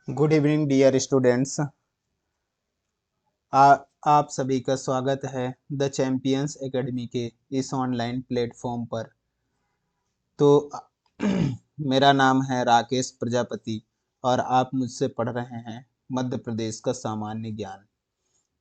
Good evening dear students. आप सभी का स्वागत है द चैंपियंस एकेडमी के इस ऑनलाइन प्लेटफॉर्म पर। तो मेरा नाम है राकेश प्रजापति और आप मुझसे पढ़ रहे हैं मध्य प्रदेश का सामान्य ज्ञान।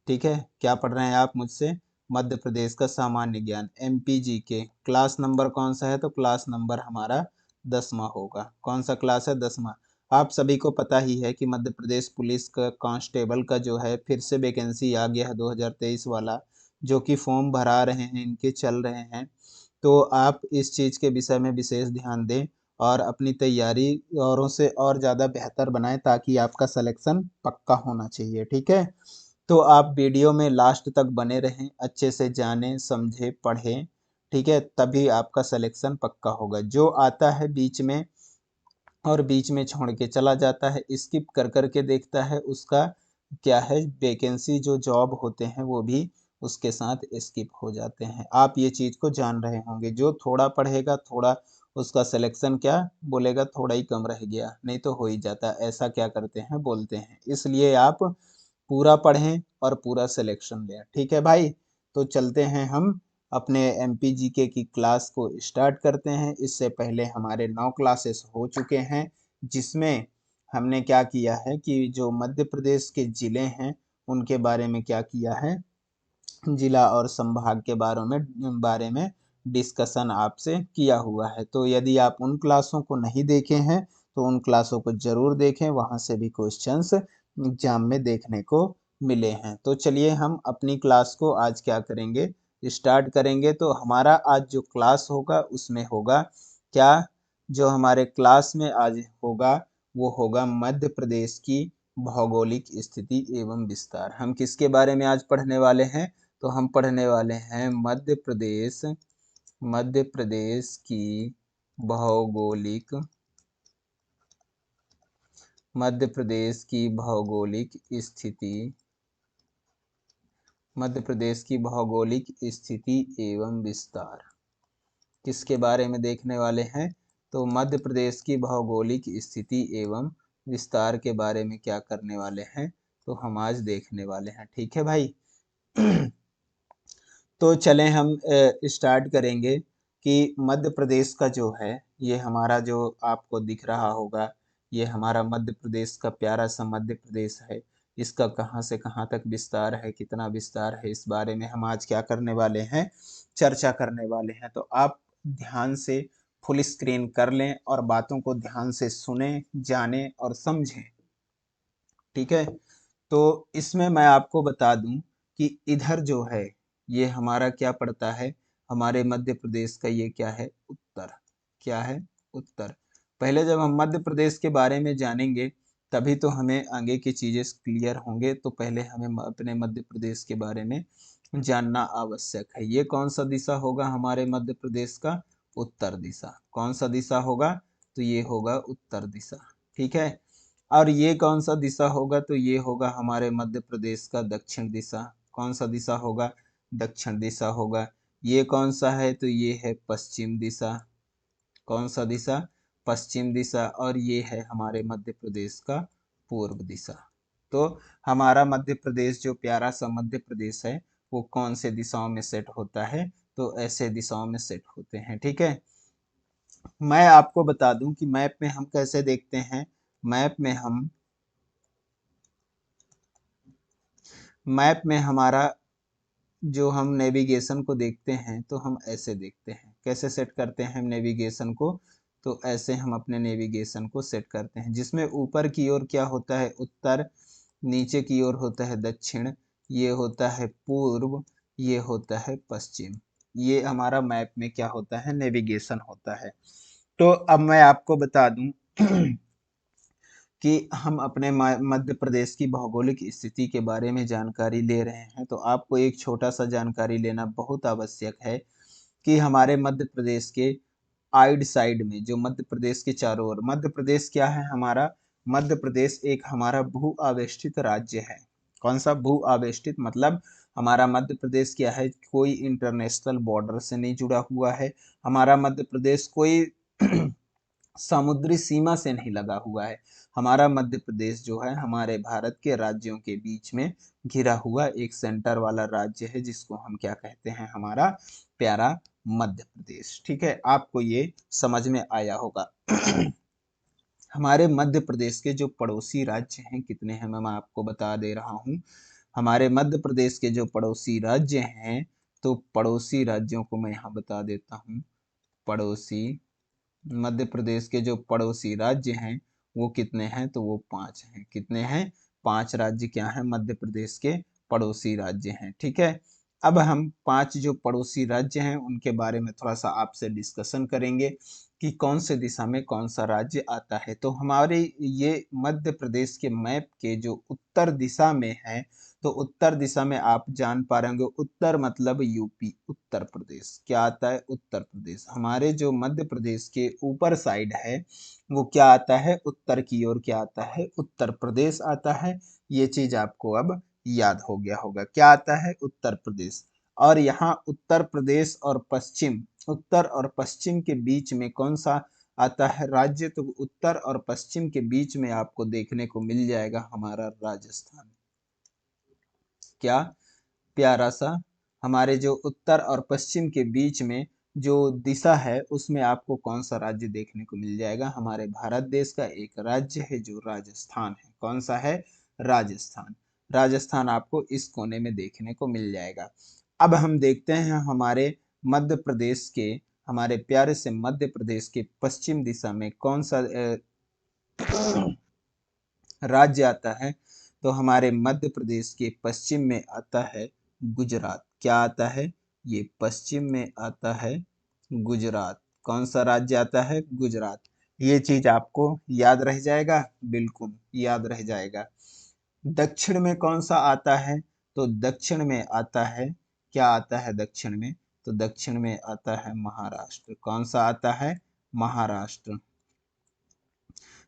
ठीक है, क्या पढ़ रहे हैं आप मुझसे? मध्य प्रदेश का सामान्य ज्ञान एमपीजी के। क्लास नंबर कौन सा है? तो क्लास नंबर हमारा 10वां होगा। कौन सा क्लास है? 10वां। आप सभी को पता ही है कि मध्य प्रदेश पुलिस का कांस्टेबल का जो है फिर से वैकेंसी आ गया है 2023 वाला, जो कि फॉर्म भरा रहे हैं, इनके चल रहे हैं। तो आप इस चीज़ के विषय में विशेष ध्यान दें और अपनी तैयारी औरों से और ज़्यादा बेहतर बनाएं ताकि आपका सिलेक्शन पक्का होना चाहिए। ठीक है, तो आप वीडियो में लास्ट तक बने रहें, अच्छे से जानें, समझें, पढ़ें। ठीक है, तभी आपका सिलेक्शन पक्का होगा। जो आता है बीच में और बीच में छोड़ के चला जाता है, स्किप कर कर के देखता है, उसका क्या है, वैकेंसी जो जॉब होते हैं वो भी उसके साथ स्किप हो जाते हैं। आप ये चीज़ को जान रहे होंगे। जो थोड़ा पढ़ेगा, थोड़ा उसका सिलेक्शन क्या बोलेगा, थोड़ा ही कम रह गया, नहीं तो हो ही जाता। ऐसा क्या करते हैं, बोलते हैं। इसलिए आप पूरा पढ़ें और पूरा सिलेक्शन लें। ठीक है भाई, तो चलते हैं हम अपने एमपीजीके की क्लास को स्टार्ट करते हैं। इससे पहले हमारे 9 क्लासेस हो चुके हैं, जिसमें हमने क्या किया है कि जो मध्य प्रदेश के ज़िले हैं उनके बारे में क्या किया है, जिला और संभाग के बारे में डिस्कशन आपसे किया हुआ है। तो यदि आप उन क्लासों को नहीं देखे हैं तो उन क्लासों को ज़रूर देखें, वहाँ से भी क्वेश्चंस एग्जाम में देखने को मिले हैं। तो चलिए हम अपनी क्लास को आज क्या करेंगे, स्टार्ट करेंगे। तो हमारा आज जो क्लास होगा उसमें होगा क्या, जो हमारे क्लास में आज होगा वो होगा मध्य प्रदेश की भौगोलिक स्थिति एवं विस्तार। हम किसके बारे में आज पढ़ने वाले हैं? तो हम पढ़ने वाले हैं मध्य प्रदेश की भौगोलिक मध्य प्रदेश की भौगोलिक स्थिति मध्य प्रदेश की भौगोलिक स्थिति एवं विस्तार। किसके बारे में देखने वाले हैं? तो मध्य प्रदेश की भौगोलिक स्थिति एवं विस्तार के बारे में क्या करने वाले हैं, तो हम आज देखने वाले हैं। ठीक है भाई। तो चलें हम स्टार्ट करेंगे कि मध्य प्रदेश का जो है, ये हमारा जो आपको दिख रहा होगा, ये हमारा मध्य प्रदेश का प्यारा सा मध्य प्रदेश है। इसका कहाँ से कहाँ तक विस्तार है, कितना विस्तार है, इस बारे में हम आज क्या करने वाले हैं, चर्चा करने वाले हैं। तो आप ध्यान से फुल स्क्रीन कर लें और बातों को ध्यान से सुने, जाने और समझें। ठीक है, तो इसमें मैं आपको बता दूं कि इधर जो है ये हमारा क्या पड़ता है, हमारे मध्य प्रदेश का ये क्या है, उत्तर। क्या है? उत्तर। पहले जब हम मध्य प्रदेश के बारे में जानेंगे तभी तो हमें आगे की चीज़ें क्लियर होंगे। तो पहले हमें अपने मध्य प्रदेश के बारे में जानना आवश्यक है। ये कौन सा दिशा होगा हमारे मध्य प्रदेश का? उत्तर दिशा। कौन सा दिशा होगा? तो ये होगा उत्तर दिशा। ठीक है, और ये कौन सा दिशा होगा? तो ये होगा हमारे मध्य प्रदेश का दक्षिण दिशा। कौन सा दिशा होगा? दक्षिण दिशा होगा। ये कौन सा है? तो ये है पश्चिम दिशा। कौन सा दिशा? पश्चिम दिशा। और ये है हमारे मध्य प्रदेश का पूर्व दिशा। तो हमारा मध्य प्रदेश जो प्यारा सा मध्य प्रदेश है वो कौन से दिशाओं में सेट होता है? तो ऐसे दिशाओं में सेट होते हैं। ठीक है, मैं आपको बता दूं कि मैप में हम कैसे देखते हैं। मैप में हमारा जो हम नेविगेशन को देखते हैं तो हम ऐसे देखते हैं। कैसे सेट करते हैं हम नेविगेशन को? तो ऐसे हम अपने नेविगेशन को सेट करते हैं, जिसमें ऊपर की ओर क्या होता है, उत्तर, नीचे की ओर होता है दक्षिण, ये होता है पूर्व, ये होता है पश्चिम। ये हमारा मैप में क्या होता है, नेविगेशन होता है। तो अब मैं आपको बता दूं कि हम अपने मध्य प्रदेश की भौगोलिक स्थिति के बारे में जानकारी ले रहे हैं, तो आपको एक छोटा सा जानकारी लेना बहुत आवश्यक है कि हमारे मध्य प्रदेश के आइड साइड में, जो मध्य प्रदेश के चारों ओर, मध्य प्रदेश क्या है हमारा? मध्य प्रदेश एक हमारा भू आवेष्टित राज्य है। कौन सा? भू आवेष्टित, मतलब हमारा मध्य प्रदेश क्या है, कोई इंटरनेशनल बॉर्डर से नहीं जुड़ा हुआ है। हमारा मध्य प्रदेश कोई समुद्री सीमा से नहीं लगा हुआ है। हमारा मध्य प्रदेश जो है हमारे भारत के राज्यों के बीच में घिरा हुआ एक सेंटर वाला राज्य है, जिसको हम क्या कहते हैं, हमारा प्यारा मध्य प्रदेश। ठीक है, आपको ये समझ में आया होगा। हमारे मध्य प्रदेश के जो पड़ोसी राज्य हैं कितने हैं, मैं आपको बता दे रहा हूँ। हमारे मध्य प्रदेश के जो पड़ोसी राज्य हैं, तो पड़ोसी राज्यों को मैं यहाँ बता देता हूँ। पड़ोसी मध्य प्रदेश के जो पड़ोसी राज्य हैं वो कितने हैं, तो वो 5 हैं। कितने हैं, 5 राज्य क्या हैं, मध्य प्रदेश के पड़ोसी राज्य हैं। ठीक है, अब हम 5 जो पड़ोसी राज्य हैं उनके बारे में थोड़ा सा आपसे डिस्कशन करेंगे कि कौन से दिशा में कौन सा राज्य आता है। तो हमारे ये मध्य प्रदेश के मैप के जो उत्तर दिशा में है, तो उत्तर दिशा में आप जान पा रहे होंगे, उत्तर मतलब यूपी, उत्तर प्रदेश क्या आता है, उत्तर प्रदेश। हमारे जो मध्य प्रदेश के ऊपर साइड है वो क्या आता है, उत्तर की ओर क्या आता है, उत्तर प्रदेश आता है। ये चीज आपको अब याद हो गया होगा, क्या आता है, उत्तर प्रदेश। और यहाँ उत्तर प्रदेश और पश्चिम, उत्तर और पश्चिम के बीच में कौन सा आता है राज्य, तो उत्तर और पश्चिम के बीच में आपको देखने को मिल जाएगा हमारा राजस्थान। क्या प्यारा सा, हमारे जो उत्तर और पश्चिम के बीच में जो दिशा है उसमें आपको कौन सा राज्य देखने को मिल जाएगा, हमारे भारत देश का एक राज्य है जो राजस्थान है। कौन सा है, राजस्थान। राजस्थान आपको इस कोने में देखने को मिल जाएगा। अब हम देखते हैं हमारे मध्य प्रदेश के, हमारे प्यारे से मध्य प्रदेश के पश्चिम दिशा में कौन सा राज्य आता है। तो हमारे मध्य प्रदेश के पश्चिम में आता है गुजरात। क्या आता है, ये पश्चिम में आता है गुजरात। कौन सा राज्य आता है, गुजरात। ये चीज आपको याद रह जाएगा, बिल्कुल याद रह जाएगा। दक्षिण में कौन सा आता है, तो दक्षिण में आता है, क्या आता है दक्षिण में, तो दक्षिण में आता है महाराष्ट्र। कौन सा आता है, महाराष्ट्र।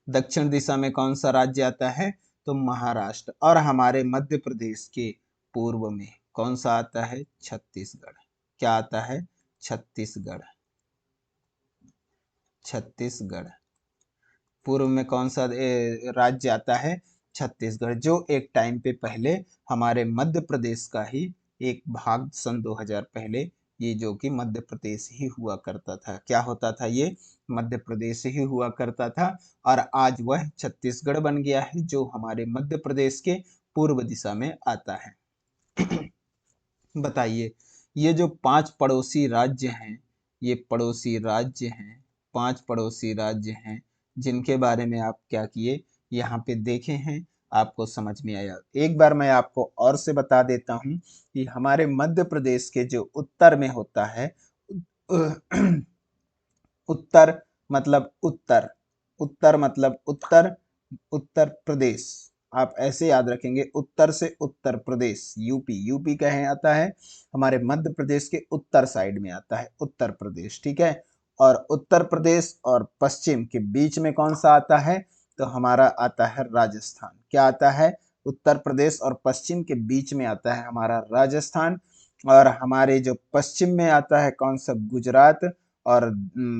दक्षिण दिशा में कौन सा राज्य आता है, तो महाराष्ट्र। और हमारे मध्य प्रदेश के पूर्व में कौन सा आता है, छत्तीसगढ़। क्या आता है, छत्तीसगढ़। छत्तीसगढ़ पूर्व में कौन सा राज्य आता है, छत्तीसगढ़, जो एक टाइम पे पहले हमारे मध्य प्रदेश का ही एक भाग, सन 2000 पहले ये जो कि मध्य प्रदेश ही हुआ करता था। क्या होता था, ये मध्य प्रदेश ही हुआ करता था, और आज वह छत्तीसगढ़ बन गया है जो हमारे मध्य प्रदेश के पूर्व दिशा में आता है। बताइए, ये जो 5 पड़ोसी राज्य हैं, ये पड़ोसी राज्य हैं, 5 पड़ोसी राज्य हैं, जिनके बारे में आप क्या किए, यहाँ पे देखे हैं, आपको समझ में आया। एक बार मैं आपको और से बता देता हूँ कि हमारे मध्य प्रदेश के जो उत्तर में होता है, उत्तर मतलब उत्तर, उत्तर मतलब उत्तर, उत्तर प्रदेश, आप ऐसे याद रखेंगे, उत्तर से उत्तर प्रदेश, यूपी, यूपी कहीं आता है, हमारे मध्य प्रदेश के उत्तर साइड में आता है उत्तर प्रदेश। ठीक है, और उत्तर प्रदेश और पश्चिम के बीच में कौन सा आता है, तो हमारा आता है राजस्थान। क्या आता है, उत्तर प्रदेश और पश्चिम के बीच में आता है हमारा राजस्थान। और हमारे जो पश्चिम में आता है कौन सा, गुजरात। और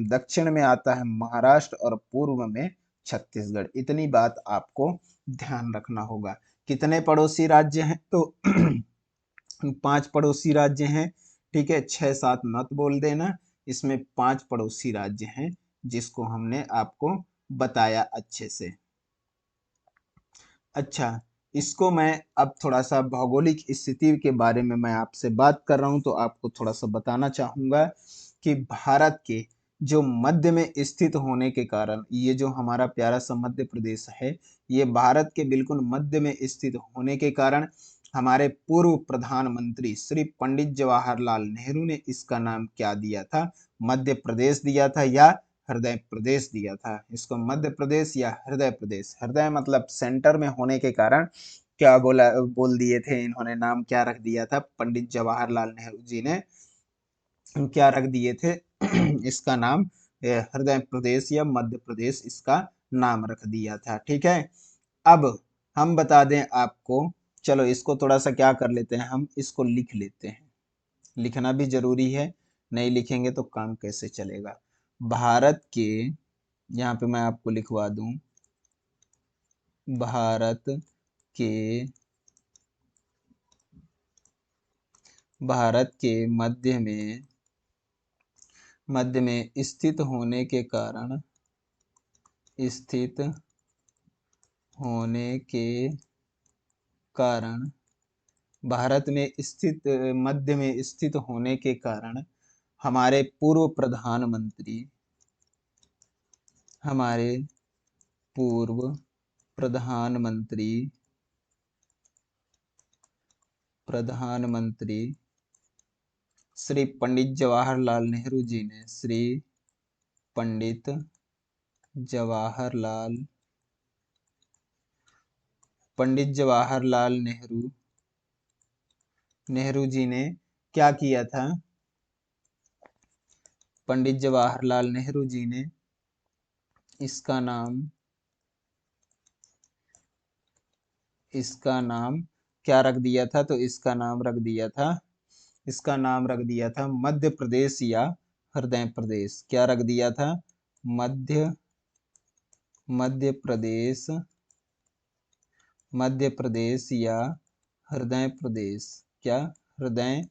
दक्षिण में आता है महाराष्ट्र, और पूर्व में छत्तीसगढ़। इतनी बात आपको ध्यान रखना होगा। कितने पड़ोसी राज्य हैं, तो 5 पड़ोसी राज्य हैं। ठीक है, 6-7 मत बोल देना, इसमें 5 पड़ोसी राज्य हैं जिसको हमने आपको बताया अच्छे से। अच्छा, इसको मैं अब थोड़ा सा भौगोलिक स्थिति के बारे में मैं आपसे बात कर रहा हूँ, तो आपको थोड़ा सा बताना चाहूँगा कि भारत के जो मध्य में स्थित होने के कारण, ये जो हमारा प्यारा सा मध्य प्रदेश है, ये भारत के बिल्कुल मध्य में स्थित होने के कारण हमारे पूर्व प्रधानमंत्री श्री पंडित जवाहरलाल नेहरू ने इसका नाम क्या दिया था, मध्य प्रदेश दिया था, या हृदय प्रदेश दिया था। इसको मध्य प्रदेश या हृदय प्रदेश, हृदय मतलब सेंटर में होने के कारण क्या बोल दिए थे इन्होंने, नाम क्या रख दिया था, पंडित जवाहरलाल नेहरू जी ने क्या रख दिए थे इसका नाम हृदय प्रदेश या मध्य प्रदेश इसका नाम रख दिया था। ठीक है, अब हम बता दें आपको, चलो इसको थोड़ा सा क्या कर लेते हैं, हम इसको लिख लेते हैं, लिखना भी जरूरी है, नहीं लिखेंगे तो काम कैसे चलेगा। भारत के यहाँ पे मैं आपको लिखवा दूं, भारत के मध्य में स्थित होने के कारण भारत में स्थित मध्य में स्थित होने के कारण हमारे पूर्व प्रधानमंत्री श्री पंडित जवाहरलाल नेहरू जी ने पंडित जवाहरलाल नेहरू जी ने क्या किया था? पंडित जवाहरलाल नेहरू जी ने इसका नाम क्या रख दिया था? तो इसका नाम रख दिया था मध्य प्रदेश या हृदय प्रदेश। क्या रख दिया था? मध्य प्रदेश या हृदय प्रदेश। क्या? हृदय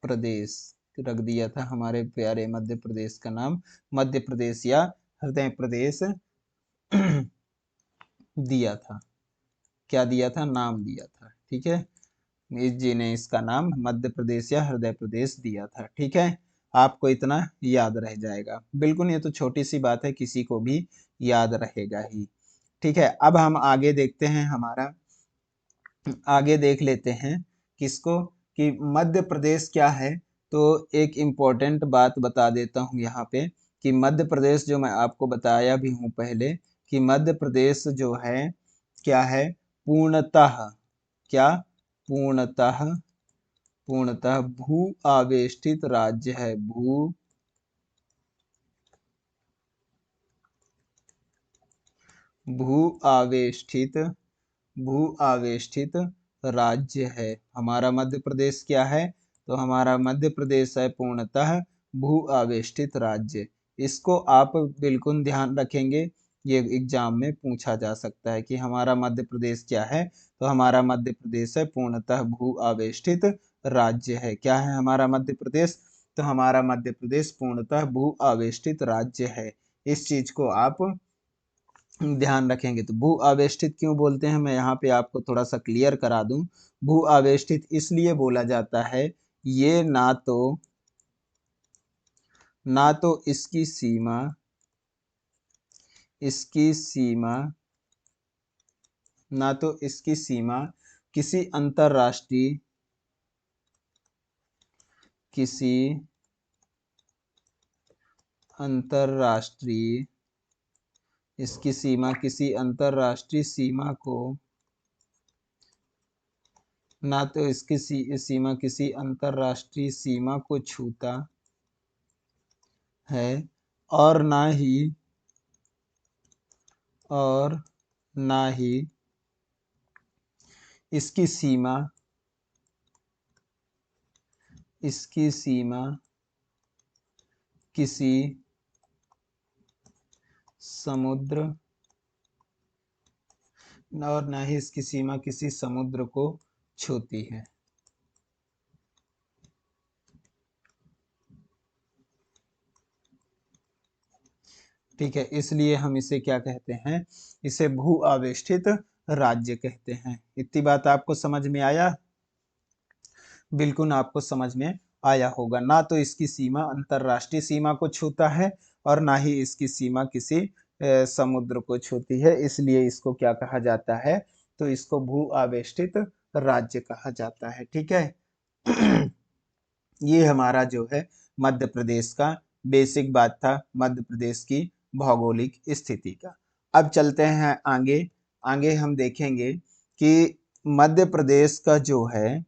प्रदेश रख दिया था। हमारे प्यारे मध्य प्रदेश का नाम मध्य प्रदेश या हृदय प्रदेश दिया था। क्या दिया था? नाम दिया था। ठीक है, जी ने इसका नाम मध्य प्रदेश या हृदय प्रदेश दिया था। ठीक है, आपको इतना याद रह जाएगा। बिल्कुल, ये तो छोटी सी बात है, किसी को भी याद रहेगा ही। ठीक है, अब हम आगे देखते हैं, आगे देख लेते हैं किसको, कि मध्य प्रदेश क्या है। तो एक इम्पोर्टेंट बात बता देता हूँ यहाँ पे, कि मध्य प्रदेश जो मैं आपको बताया भी हूँ पहले, कि मध्य प्रदेश जो है क्या है? पूर्णतः भू आवेष्टित राज्य है। भू आवेष्टित राज्य है हमारा मध्य प्रदेश। क्या है? तो हमारा मध्य प्रदेश है पूर्णतः भू आवेष्टित राज्य। इसको आप बिल्कुल ध्यान रखेंगे, ये एग्जाम में पूछा जा सकता है कि हमारा मध्य प्रदेश क्या है। तो हमारा मध्य प्रदेश है पूर्णतः भू आवेष्टित राज्य है। क्या है हमारा मध्य प्रदेश? तो हमारा मध्य प्रदेश पूर्णतः भू आवेष्टित राज्य है। इस चीज को आप ध्यान रखेंगे। तो भू आवेष्टित क्यों बोलते हैं, मैं यहाँ पे आपको थोड़ा सा क्लियर करा दूं। भू आवेष्टित इसलिए बोला जाता है, ये ना तो इसकी सीमा किसी अंतरराष्ट्रीय इसकी सीमा किसी अंतरराष्ट्रीय सीमा को ना तो इसकी सीमा किसी अंतरराष्ट्रीय सीमा को छूता है, और ना ही इसकी सीमा किसी समुद्र को छूती है। ठीक है, इसलिए हम इसे क्या कहते हैं? इसे भू आवेष्टित राज्य कहते हैं। इतनी बात आपको समझ में आया? बिल्कुल आपको समझ में आया होगा। ना तो इसकी सीमा अंतरराष्ट्रीय सीमा को छूता है, और ना ही इसकी सीमा किसी समुद्र को छूती है, इसलिए इसको क्या कहा जाता है? तो इसको भू आवेष्टित राज्य कहा जाता है। ठीक है ये हमारा जो है मध्य प्रदेश का बेसिक बात था, मध्य प्रदेश की भौगोलिक स्थिति का। अब चलते हैं आगे। आगे हम देखेंगे कि मध्य प्रदेश का जो है,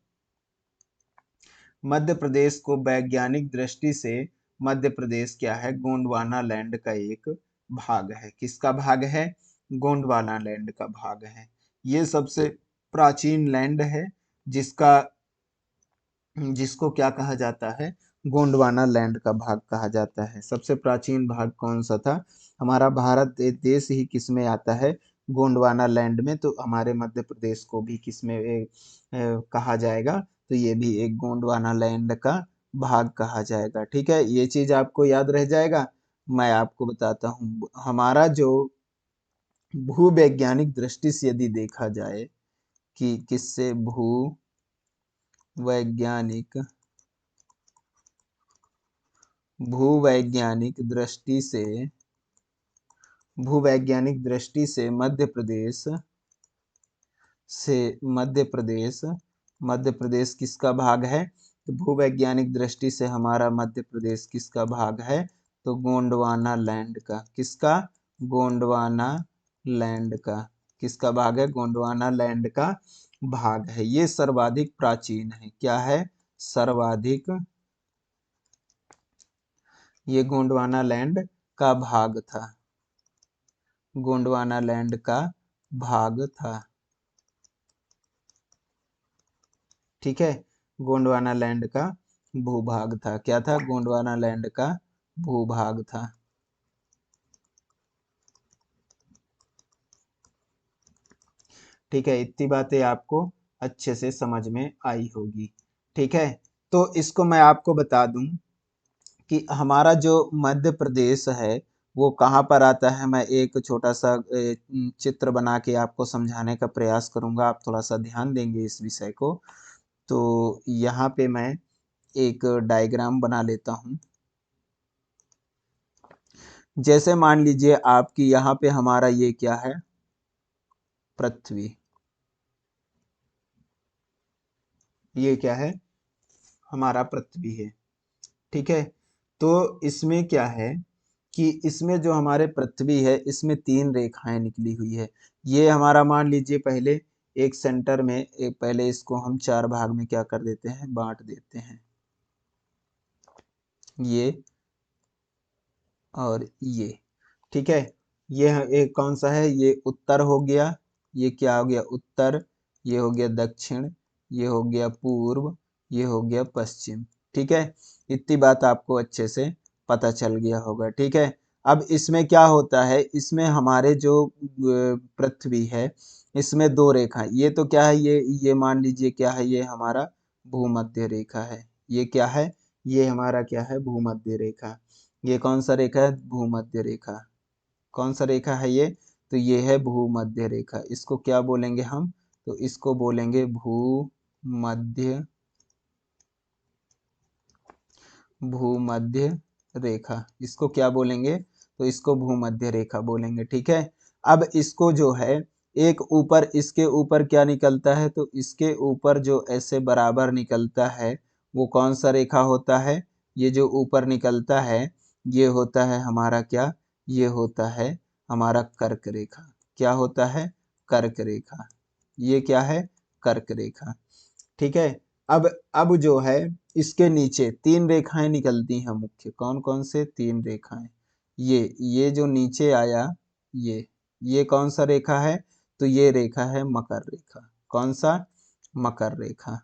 मध्य प्रदेश को वैज्ञानिक दृष्टि से मध्य प्रदेश क्या है? गोंडवाना लैंड का एक भाग है। किसका भाग है? गोंडवाना लैंड का भाग है। ये सबसे प्राचीन लैंड है जिसको क्या कहा जाता है? गोंडवाना लैंड का भाग कहा जाता है। सबसे प्राचीन भाग कौन सा था? हमारा भारत देश ही किस में आता है? गोंडवाना लैंड में। तो हमारे मध्य प्रदेश को भी किस में कहा जाएगा? तो ये भी एक गोंडवाना लैंड का भाग कहा जाएगा। ठीक है, ये चीज आपको याद रह जाएगा। मैं आपको बताता हूँ, हमारा जो भूवैज्ञानिक दृष्टि से यदि देखा जाए कि किससे भूवैज्ञानिक भूवैज्ञानिक दृष्टि से भूवैज्ञानिक दृष्टि से मध्य प्रदेश किसका भाग है? तो भूवैज्ञानिक दृष्टि से हमारा मध्य प्रदेश किसका भाग है? तो गोंडवाना लैंड का। किसका? गोंडवाना लैंड का। किसका भाग है? गोंडवाना लैंड का भाग है। ये सर्वाधिक प्राचीन है। क्या है? सर्वाधिक। ये गोंडवाना लैंड का भाग था। गोंडवाना लैंड का भाग था। ठीक है, गोंडवाना लैंड का भूभाग था। क्या था? गोंडवाना लैंड का भूभाग था। ठीक है, इतनी बातें आपको अच्छे से समझ में आई होगी। ठीक है, तो इसको मैं आपको बता दूं कि हमारा जो मध्य प्रदेश है वो कहाँ पर आता है। मैं एक छोटा सा चित्र बना के आपको समझाने का प्रयास करूंगा। आप थोड़ा सा ध्यान देंगे इस विषय को। तो यहाँ पे मैं एक डायग्राम बना लेता हूँ। जैसे मान लीजिए आपकी यहाँ पे हमारा ये क्या है? पृथ्वी। ये क्या है? हमारा पृथ्वी है। ठीक है, तो इसमें क्या है कि इसमें जो हमारे पृथ्वी है इसमें 3 रेखाएं निकली हुई है। ये हमारा मान लीजिए पहले एक सेंटर में पहले इसको हम 4 भाग में क्या कर देते हैं? बांट देते हैं। ये और ये। ठीक है, ये एक कौन सा है? ये उत्तर हो गया। ये क्या हो गया? उत्तर। ये हो गया दक्षिण। ये हो गया पूर्व। ये हो गया पश्चिम। ठीक है, इतनी बात आपको अच्छे से पता चल गया होगा। ठीक है, अब इसमें क्या होता है? इसमें हमारे जो पृथ्वी है इसमें 2 रेखा। ये तो क्या है? ये मान लीजिए क्या है? ये हमारा भूमध्य रेखा है। ये क्या है? ये हमारा क्या है? भूमध्य रेखा। ये कौन सा रेखा है? भूमध्य रेखा। कौन सा रेखा है ये? तो ये है भूमध्य रेखा। इसको क्या बोलेंगे हम? तो इसको बोलेंगे भूमध्य रेखा। इसको क्या बोलेंगे? तो इसको भूमध्य रेखा बोलेंगे। ठीक है, अब इसको जो है एक ऊपर, इसके ऊपर क्या निकलता है? तो इसके ऊपर जो ऐसे बराबर निकलता है वो कौन सा रेखा होता है? ये जो ऊपर निकलता है ये होता है हमारा क्या? ये होता है हमारा कर्क रेखा। क्या होता है? कर्क रेखा। ये क्या है? कर्क रेखा। ठीक है, अब जो है इसके नीचे 3 रेखाएं निकलती हैं मुख्य। कौन कौन से? 3 रेखाएं। ये जो नीचे आया ये कौन सा रेखा है? तो ये रेखा है मकर रेखा। कौन सा? मकर रेखा।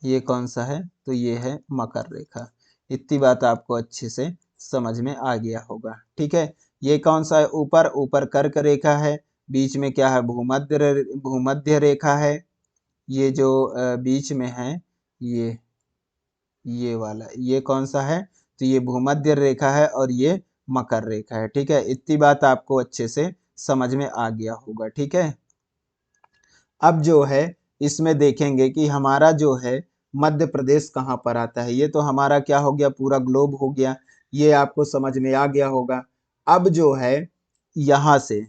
ये कौन सा है? तो ये है मकर रेखा। इतनी बात आपको अच्छे से समझ में आ गया होगा। ठीक है, ये कौन सा है? ऊपर कर्क रेखा है। बीच में क्या है? भूमध्य रेखा है। ये जो बीच में है ये वाला, ये कौन सा है? तो ये भूमध्य रेखा है और ये मकर रेखा है। ठीक है, इतनी बात आपको अच्छे से समझ में आ गया होगा। ठीक है, अब जो है इसमें देखेंगे कि हमारा जो है मध्य प्रदेश कहाँ पर आता है। ये तो हमारा क्या हो गया? पूरा ग्लोब हो गया। ये आपको समझ में आ गया होगा। अब जो है यहाँ से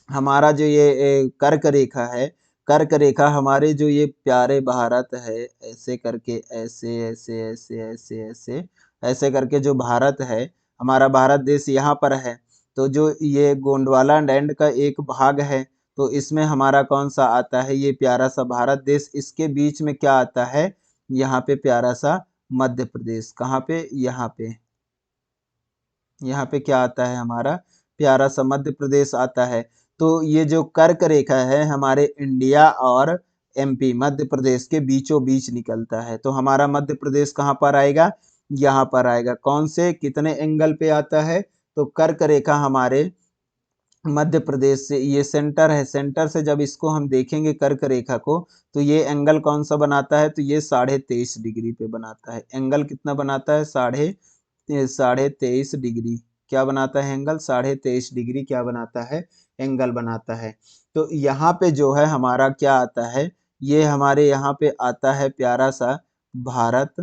हमारा जो ये कर्क रेखा है, कर्क रेखा हमारे जो ये प्यारे भारत है, ऐसे करके ऐसे ऐसे ऐसे ऐसे ऐसे ऐसे करके जो भारत है, हमारा भारत देश यहाँ पर है। तो जो ये गोंडवाना लैंड का एक भाग है तो इसमें हमारा कौन सा आता है? ये प्यारा सा भारत देश। इसके बीच में क्या आता है? यहाँ पे प्यारा सा मध्य प्रदेश। कहाँ पे? यहाँ पे। यहाँ पे क्या आता है? हमारा प्यारा सा मध्य प्रदेश आता है। तो ये जो कर्क रेखा है हमारे इंडिया और एमपी मध्य प्रदेश के बीचों बीच निकलता है। तो हमारा मध्य प्रदेश कहाँ पर आएगा, यहाँ पर आएगा। कौन से कितने एंगल पे आता है, तो कर्क रेखा हमारे मध्य प्रदेश से, ये सेंटर है, सेंटर से जब इसको हम देखेंगे कर्क रेखा को, तो ये एंगल कौन सा बनाता है, तो ये 23.5 डिग्री पे बनाता है। एंगल कितना बनाता है, 23.5 डिग्री। क्या बनाता है एंगल, 23.5 डिग्री क्या बनाता है, एंगल बनाता है। तो यहाँ पे जो है हमारा क्या आता है, ये हमारे यहाँ पे आता है प्यारा सा भारत,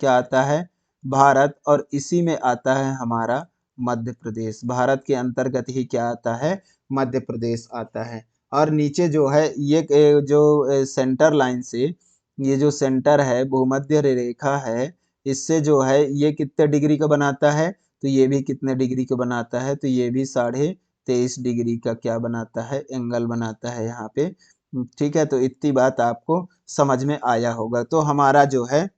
क्या आता है, भारत, और इसी में आता है हमारा मध्य प्रदेश। भारत के अंतर्गत ही क्या आता है, मध्य प्रदेश आता है। और नीचे जो है ये जो सेंटर लाइन से, ये जो सेंटर है भूमध्य रेखा है, इससे जो है ये कितने डिग्री का बनाता है, तो ये भी कितने डिग्री का बनाता है, तो ये भी 23.5 डिग्री का क्या बनाता है, एंगल बनाता है यहाँ पे। ठीक है, तो इतनी बात आपको समझ में आया होगा। तो हमारा जो है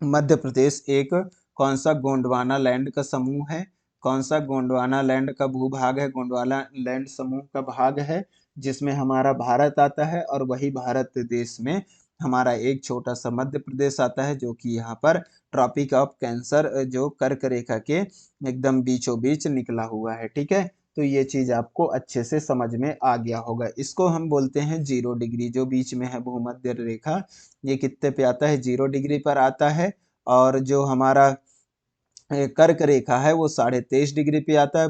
मध्य प्रदेश एक कौन सा गोंडवाना लैंड का समूह है, कौन सा गोंडवाना लैंड का भूभाग है, गोंडवाना लैंड समूह का भाग है, जिसमें हमारा भारत आता है, और वही भारत देश में हमारा एक छोटा सा मध्य प्रदेश आता है, जो कि यहाँ पर ट्रॉपिक ऑफ कैंसर जो कर्क रेखा के एकदम बीचों बीच निकला हुआ है। ठीक है, तो ये चीज आपको अच्छे से समझ में आ गया होगा। इसको हम बोलते हैं 0 डिग्री, जो बीच में है भूमध्य रेखा, ये कितने पे आता है, 0 डिग्री पर आता है। और जो हमारा कर्क रेखा है वो 23.5 डिग्री पे आता है।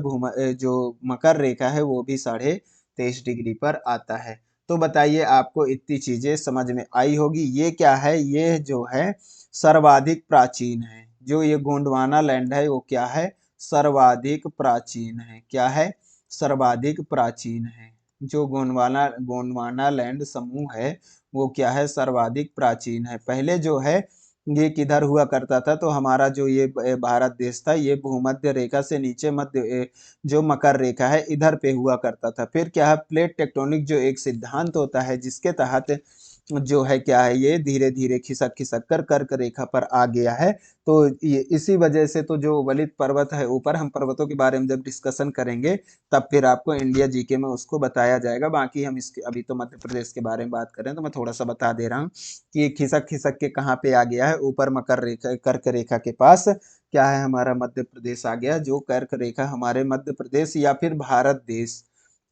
जो मकर रेखा है वो भी 23.5 डिग्री पर आता है। तो बताइए, आपको इतनी चीजें समझ में आई होगी। ये क्या है, ये जो है सर्वाधिक प्राचीन है। जो ये गोंडवाना लैंड है वो क्या है, सर्वाधिक प्राचीन है। क्या है, सर्वाधिक प्राचीन है। जो गोंडवाना लैंड समूह है वो क्या है, सर्वाधिक प्राचीन है। पहले जो है ये किधर हुआ करता था, तो हमारा जो ये भारत देश था, ये भूमध्य रेखा से नीचे मध्य जो मकर रेखा है इधर पे हुआ करता था। फिर क्या है, प्लेट टेक्टोनिक जो एक सिद्धांत होता है, जिसके तहत जो है क्या है, ये धीरे धीरे खिसक खिसक कर कर्क रेखा पर आ गया है। तो ये इसी वजह से तो जो वलित पर्वत है ऊपर, हम पर्वतों के बारे में जब डिस्कशन करेंगे तब फिर आपको इंडिया जीके में उसको बताया जाएगा। बाकी हम इसके अभी तो मध्य प्रदेश के बारे में बात करें, तो मैं थोड़ा सा बता दे रहा हूँ कि ये खिसक खिसक के कहाँ पे आ गया है, ऊपर मकर रेखा कर्क रेखा के पास क्या है, हमारा मध्य प्रदेश आ गया। जो कर्क रेखा हमारे मध्य प्रदेश या फिर भारत देश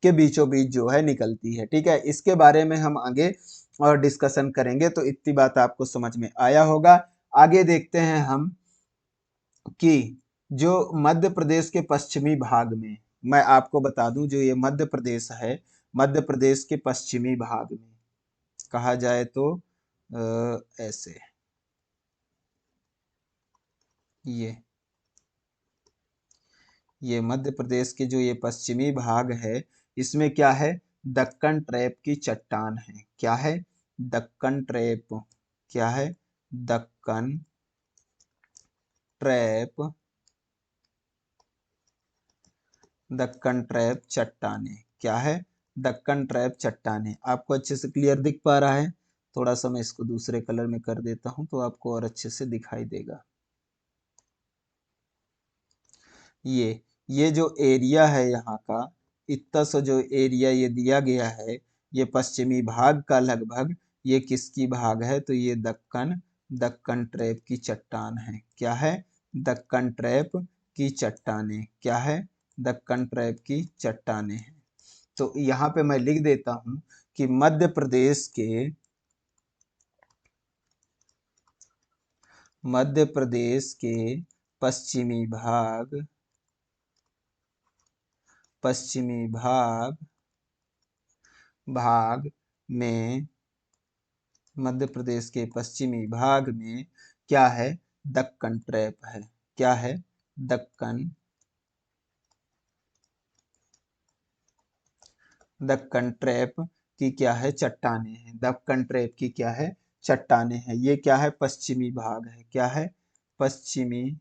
के बीचों बीच जो है निकलती है। ठीक है, इसके बारे में हम आगे और डिस्कशन करेंगे। तो इतनी बात आपको समझ में आया होगा। आगे देखते हैं हम कि जो मध्य प्रदेश के पश्चिमी भाग में, मैं आपको बता दूं, जो ये मध्य प्रदेश है, मध्य प्रदेश के पश्चिमी भाग में कहा जाए तो ऐसे, ये मध्य प्रदेश के जो ये पश्चिमी भाग है, इसमें क्या है, दक्कन ट्रैप की चट्टान है। क्या है, दक्कन ट्रैप, क्या है, दक्कन ट्रैप, दक्कन ट्रैप चट्टाने, क्या है, दक्कन ट्रैप चट्टाने। आपको अच्छे से क्लियर दिख पा रहा है, थोड़ा सा मैं इसको दूसरे कलर में कर देता हूं तो आपको और अच्छे से दिखाई देगा। ये जो एरिया है यहाँ का, इतना सा जो एरिया ये दिया गया है, ये पश्चिमी भाग का लगभग, ये किसकी भाग है, तो ये दक्कन दक्कन ट्रैप की चट्टान है। क्या है, दक्कन ट्रैप की चट्टाने, क्या है, दक्कन ट्रैप की चट्टाने हैं। तो यहाँ पे मैं लिख देता हूँ कि मध्य प्रदेश के पश्चिमी भाग, पश्चिमी भाग में, मध्य प्रदेश के पश्चिमी भाग में क्या है, दक्कन ट्रैप है। क्या है, दक्कन दक्कन ट्रैप की क्या है, चट्टाने हैं। दक्कन ट्रैप की क्या है, चट्टाने हैं। ये क्या है, पश्चिमी भाग है। क्या है, पश्चिमी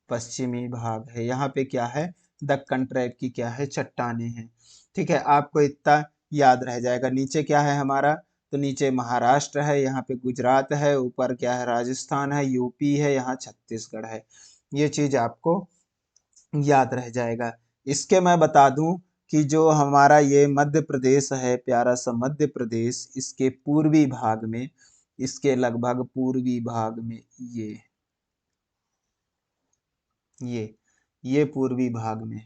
पश्चिमी भाग है। यहाँ पे क्या है, दक्कन ट्रैप की क्या है, चट्टाने हैं। ठीक है, आपको इतना याद रह जाएगा। नीचे क्या है हमारा, तो नीचे महाराष्ट्र है, यहाँ पे गुजरात है, ऊपर क्या है, राजस्थान है, यूपी है, यहाँ छत्तीसगढ़ है। ये चीज आपको याद रह जाएगा। इसके मैं बता दूं कि जो हमारा ये मध्य प्रदेश है, प्यारा सा मध्य प्रदेश, इसके पूर्वी भाग में, इसके लगभग पूर्वी भाग में ये पूर्वी भाग में,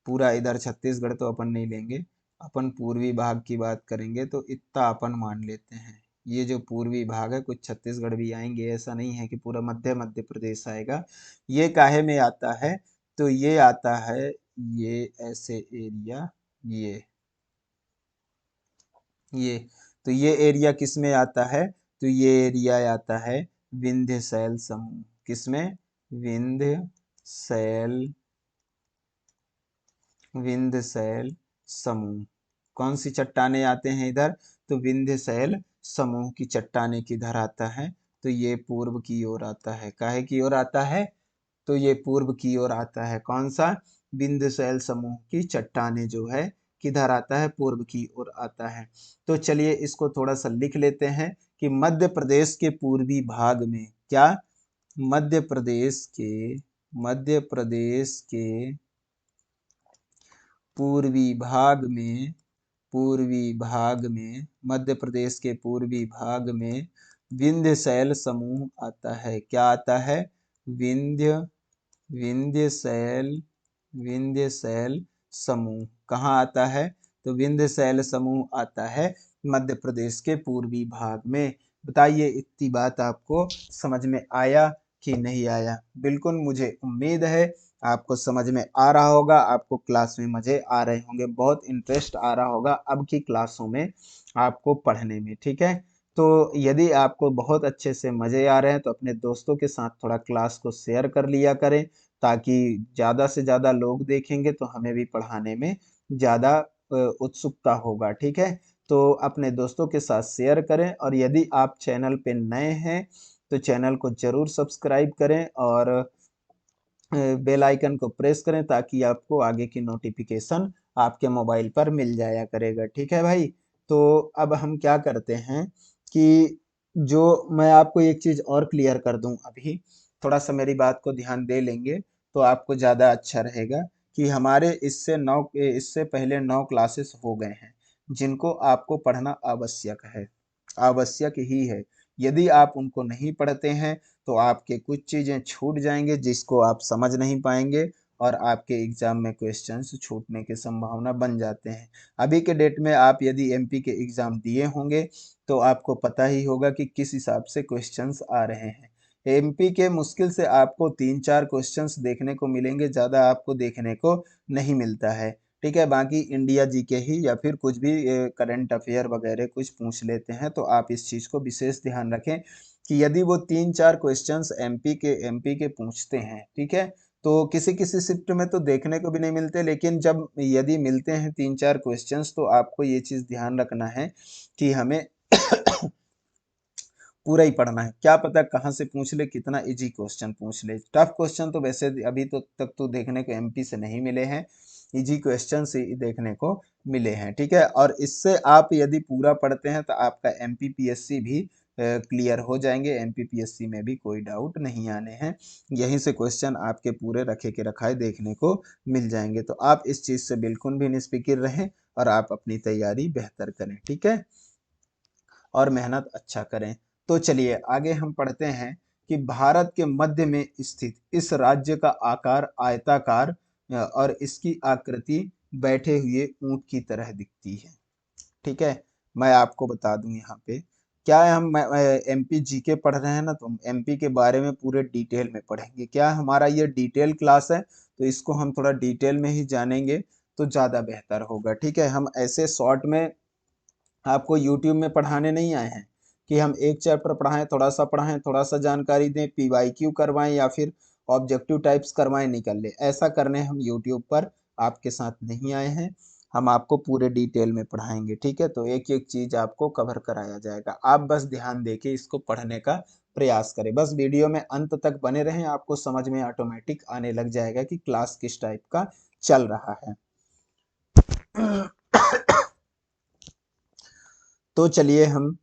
पूरा इधर छत्तीसगढ़ तो अपन नहीं लेंगे, अपन पूर्वी भाग की बात करेंगे तो इतना अपन मान लेते हैं। ये जो पूर्वी भाग है, कुछ छत्तीसगढ़ भी आएंगे, ऐसा नहीं है कि पूरा मध्य प्रदेश आएगा। ये काहे में आता है, तो ये आता है, ये ऐसे एरिया, ये ये तो ये एरिया किस में आता है, तो ये एरिया आता है विंध्य शैल समूह। किसमें, विंध्य शैल, विंध्य शैल समूह। कौन सी चट्टाने आते हैं इधर, तो विंध्य शैल समूह की चट्टाने किधर आता है, तो ये पूर्व की ओर आता है। काहे की ओर आता है, तो ये पूर्व की ओर आता है। कौन सा, विंध्य शैल समूह की चट्टाने जो है किधर आता है, पूर्व की ओर आता है। तो चलिए इसको थोड़ा सा लिख लेते हैं कि मध्य प्रदेश के पूर्वी भाग में, क्या, मध्य प्रदेश के, मध्य प्रदेश के पूर्वी भाग में, पूर्वी भाग में, मध्य प्रदेश के पूर्वी भाग में विंध्य शैल समूह आता है। क्या आता है, विंध्य, विंध्य शैल, विंध्य शैल समूह कहाँ आता है, तो विंध्य शैल समूह आता है मध्य प्रदेश के पूर्वी भाग में। बताइए इतनी बात आपको समझ में आया कि नहीं आया। बिल्कुल मुझे उम्मीद है आपको समझ में आ रहा होगा, आपको क्लास में मजे आ रहे होंगे, बहुत इंटरेस्ट आ रहा होगा अब की क्लासों में आपको पढ़ने में। ठीक है, तो यदि आपको बहुत अच्छे से मजे आ रहे हैं तो अपने दोस्तों के साथ थोड़ा क्लास को शेयर कर लिया करें, ताकि ज़्यादा से ज़्यादा लोग देखेंगे तो हमें भी पढ़ाने में ज़्यादा उत्सुकता होगा। ठीक है, तो अपने दोस्तों के साथ शेयर करें, और यदि आप चैनल पे नए हैं तो चैनल को ज़रूर सब्सक्राइब करें और बेल आइकन को प्रेस करें, ताकि आपको आगे की नोटिफिकेशन आपके मोबाइल पर मिल जाया करेगा। ठीक है भाई, तो अब हम क्या करते हैं कि जो मैं आपको एक चीज़ और क्लियर कर दूं, अभी थोड़ा सा मेरी बात को ध्यान दे लेंगे तो आपको ज़्यादा अच्छा रहेगा कि हमारे इससे पहले 9 क्लासेस हो गए हैं, जिनको आपको पढ़ना आवश्यक है, आवश्यक ही है। यदि आप उनको नहीं पढ़ते हैं तो आपके कुछ चीज़ें छूट जाएंगे, जिसको आप समझ नहीं पाएंगे, और आपके एग्जाम में क्वेश्चंस छूटने की संभावना बन जाते हैं। अभी के डेट में आप यदि एमपी के एग्जाम दिए होंगे तो आपको पता ही होगा कि किस हिसाब से क्वेश्चंस आ रहे हैं। एमपी के मुश्किल से आपको 3-4 क्वेश्चंस देखने को मिलेंगे, ज़्यादा आपको देखने को नहीं मिलता है। ठीक है, बाकी इंडिया जीके ही या फिर कुछ भी करंट अफेयर वगैरह कुछ पूछ लेते हैं, तो आप इस चीज़ को विशेष ध्यान रखें कि यदि वो 3-4 क्वेश्चंस एमपी के पूछते हैं, ठीक है, तो किसी किसी शिफ्ट में तो देखने को भी नहीं मिलते, लेकिन जब यदि मिलते हैं 3-4 क्वेश्चंस तो आपको ये चीज़ ध्यान रखना है कि हमें पूरा ही पढ़ना है। क्या पता कहाँ से पूछ ले, कितना इजी क्वेश्चन पूछ ले। टफ क्वेश्चन तो वैसे अभी तो तक तो देखने को एमपी से नहीं मिले हैं, इजी क्वेश्चन से देखने को मिले हैं। ठीक है, और इससे आप यदि पूरा पढ़ते हैं तो आपका एमपीपीएससी भी क्लियर हो जाएंगे। एमपीपीएससी में भी कोई डाउट नहीं आने हैं, यहीं से क्वेश्चन आपके पूरे रखे के रखाए देखने को मिल जाएंगे। तो आप इस चीज़ से बिल्कुल भी निष्फिक्र रहें और आप अपनी तैयारी बेहतर करें। ठीक है, और मेहनत अच्छा करें। तो चलिए आगे हम पढ़ते हैं कि भारत के मध्य में स्थित इस राज्य का आकार आयताकार और इसकी आकृति बैठे हुए ऊंट की तरह दिखती है। ठीक है, मैं आपको बता दूं यहाँ पे क्या है, हम एमपी जीके पढ़ रहे हैं ना, तो हम एमपी के बारे में पूरे डिटेल में पढ़ेंगे। क्या हमारा ये डिटेल क्लास है, तो इसको हम थोड़ा डिटेल में ही जानेंगे तो ज़्यादा बेहतर होगा। ठीक है, हम ऐसे शॉर्ट में आपको यूट्यूब में पढ़ाने नहीं आए हैं कि हम एक चैप्टर पढ़ाएं, थोड़ा सा जानकारी दें, पीवाईक्यू करवाएं या फिर ऑब्जेक्टिव टाइप्स करवाएं, निकल ले। ऐसा करने हम यूट्यूब पर आपके साथ नहीं आए हैं, हम आपको पूरे डिटेल में पढ़ाएंगे। ठीक है, तो एक एक चीज आपको कवर कराया जाएगा, आप बस ध्यान देके इसको पढ़ने का प्रयास करें। बस वीडियो में अंत तक बने रहें, आपको समझ में ऑटोमेटिक आने लग जाएगा कि क्लास किस टाइप का चल रहा है। तो चलिए हम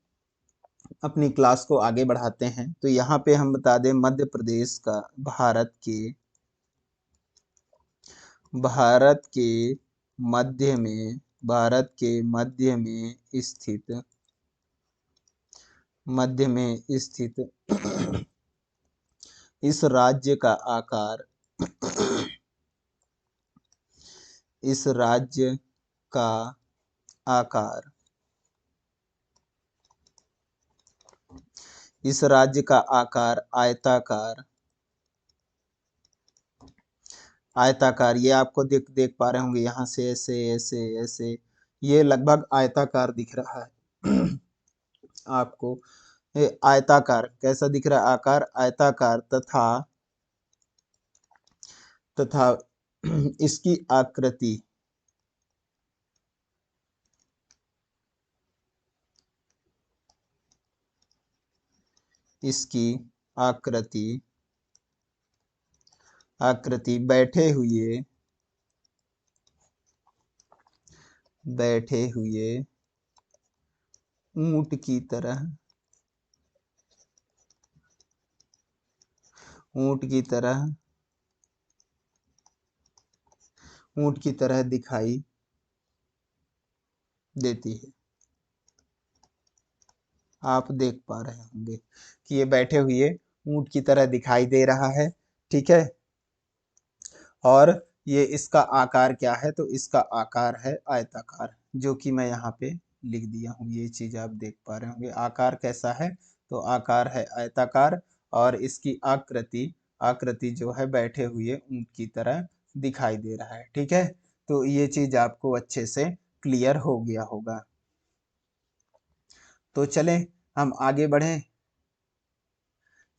अपनी क्लास को आगे बढ़ाते हैं। तो यहाँ पे हम बता दें मध्य प्रदेश का भारत के मध्य में, भारत के मध्य में स्थित इस राज्य का आकार इस राज्य का आकार इस राज्य का आकार आयताकार, ये आपको देख पा रहे होंगे, यहाँ से ऐसे ऐसे ऐसे, ये लगभग आयताकार दिख रहा है आपको। ये आयताकार कैसा दिख रहा है? आकार आयताकार तथा इसकी आकृति इसकी आकृति बैठे हुए ऊंट की तरह दिखाई देती है। आप देख पा रहे होंगे कि ये बैठे हुए ऊंट की तरह दिखाई दे रहा है, ठीक है। और ये इसका आकार क्या है? तो इसका आकार है आयताकार, जो कि मैं यहाँ पे लिख दिया हूँ। ये चीज आप देख पा रहे होंगे। आकार कैसा है? तो आकार है आयताकार, और इसकी आकृति जो है बैठे हुए ऊंट की तरह दिखाई दे रहा है, ठीक है। तो ये चीज आपको अच्छे से क्लियर हो गया होगा। तो चलें हम आगे बढ़ें।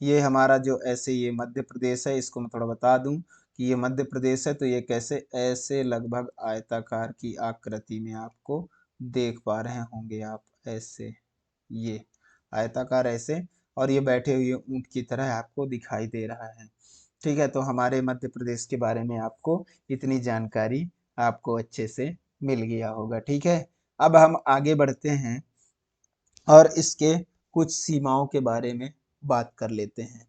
ये हमारा जो ऐसे ये मध्य प्रदेश है, इसको मैं थोड़ा बता दूं कि ये मध्य प्रदेश है। तो ये कैसे ऐसे लगभग आयताकार की आकृति में आपको देख पा रहे होंगे आप, ऐसे ये आयताकार ऐसे, और ये बैठे हुए ऊंट की तरह आपको दिखाई दे रहा है, ठीक है। तो हमारे मध्य प्रदेश के बारे में आपको इतनी जानकारी आपको अच्छे से मिल गया होगा, ठीक है। अब हम आगे बढ़ते हैं और इसके कुछ सीमाओं के बारे में बात कर लेते हैं।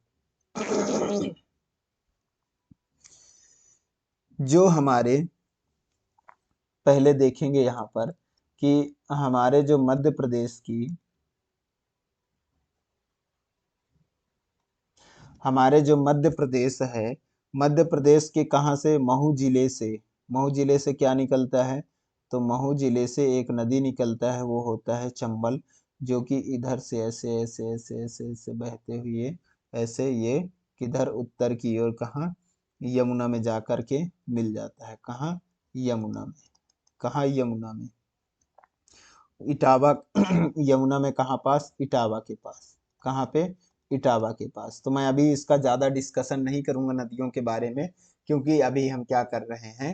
जो हमारे पहले देखेंगे यहाँ पर कि हमारे जो मध्य प्रदेश की हमारे जो मध्य प्रदेश है, मध्य प्रदेश के कहाँ से? महू जिले से क्या निकलता है? तो महू जिले से एक नदी निकलता है, वो होता है चंबल, जो कि इधर से ऐसे ऐसे ऐसे ऐसे ऐसे बहते हुए ऐसे ये किधर उत्तर की ओर कहाँ? यमुना में जाकर के मिल जाता है। कहाँ? यमुना में। कहाँ? यमुना में। इटावा यमुना में कहाँ पास? इटावा के पास। कहाँ पे? इटावा के पास। तो मैं अभी इसका ज़्यादा डिस्कशन नहीं करूँगा नदियों के बारे में, क्योंकि अभी हम क्या कर रहे हैं,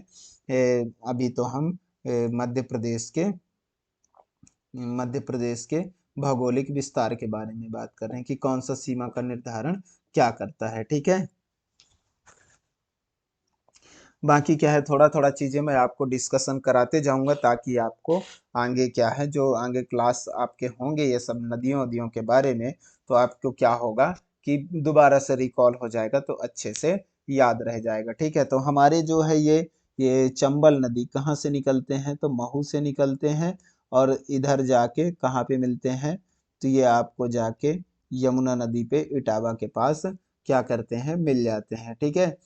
अभी तो हम मध्य प्रदेश के भौगोलिक विस्तार के बारे में बात कर रहे हैं कि कौन सा सीमा का निर्धारण क्या करता है, ठीक है। बाकी क्या है, थोड़ा थोड़ा चीजें मैं आपको डिस्कशन कराते जाऊंगा, ताकि आपको आगे क्या है, जो आगे क्लास आपके होंगे ये सब नदियों के बारे में, तो आपको क्या होगा कि दोबारा से रिकॉल हो जाएगा, तो अच्छे से याद रह जाएगा, ठीक है। तो हमारे जो है ये चंबल नदी कहाँ से निकलते हैं? तो महू से निकलते हैं, और इधर जाके कहाँ पे मिलते हैं? तो ये आपको जाके यमुना नदी पे इटावा के पास क्या करते हैं? मिल जाते हैं, ठीक है।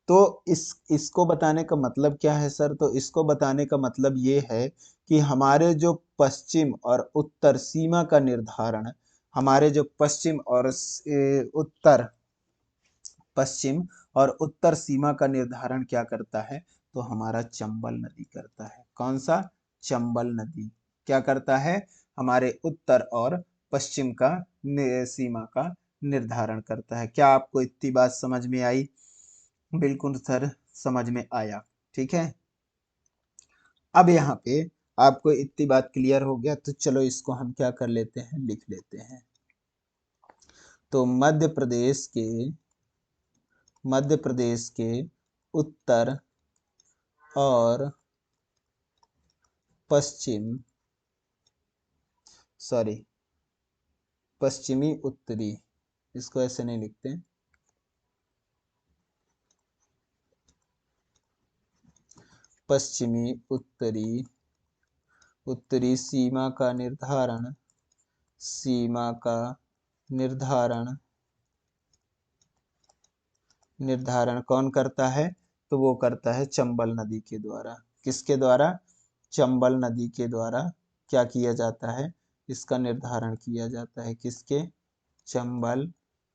तो इसको बताने का मतलब क्या है सर? तो इसको बताने का मतलब ये है कि हमारे जो पश्चिम और उत्तर सीमा का निर्धारण, हमारे जो पश्चिम और उत्तर सीमा का निर्धारण क्या करता है? तो हमारा चंबल नदी करता है। कौन सा? चंबल नदी क्या करता है? हमारे उत्तर और पश्चिम का सीमा का निर्धारण करता है। क्या आपको इतनी बात समझ में आई? बिल्कुल सर, समझ में आया, ठीक है। अब यहाँ पे आपको इतनी बात क्लियर हो गया, तो चलो इसको हम क्या कर लेते हैं, लिख लेते हैं। तो मध्य प्रदेश के उत्तर और पश्चिम सॉरी पश्चिमी उत्तरी, इसको ऐसे नहीं लिखते, पश्चिमी उत्तरी सीमा का निर्धारण कौन करता है? तो वो करता है चंबल नदी के द्वारा। किसके द्वारा? चंबल नदी के द्वारा क्या किया जाता है? इसका निर्धारण किया जाता है। किसके? चंबल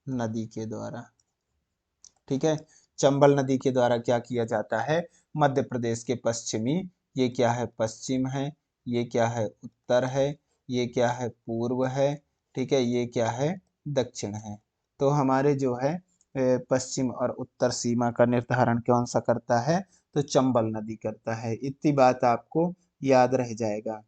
नदी के द्वारा। ठीक है, चंबल नदी के द्वारा क्या किया जाता है? मध्य प्रदेश के पश्चिमी, ये क्या है? पश्चिम है, ये क्या है? उत्तर है, ये क्या है? पूर्व है, ठीक है, ये क्या है? दक्षिण है। तो हमारे जो है पश्चिम और उत्तर सीमा का निर्धारण कौन सा करता है? तो चंबल नदी करता है। इतनी बात आपको याद रह जाएगा।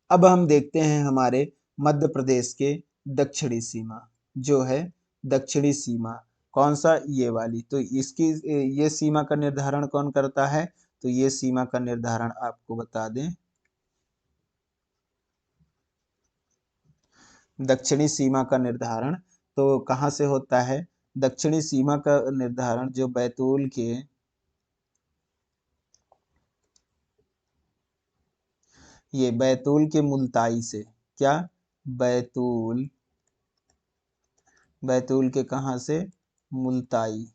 अब हम देखते हैं हमारे मध्य प्रदेश के दक्षिणी सीमा, जो है दक्षिणी सीमा कौन सा? ये वाली। तो इसकी ये सीमा का निर्धारण कौन करता है? तो ये सीमा का निर्धारण आपको बता दें, दक्षिणी सीमा का निर्धारण तो कहाँ से होता है? दक्षिणी सीमा का निर्धारण जो बैतूल के मुल्ताई से, क्या? बैतूल के कहाँ से? मुल्ताई।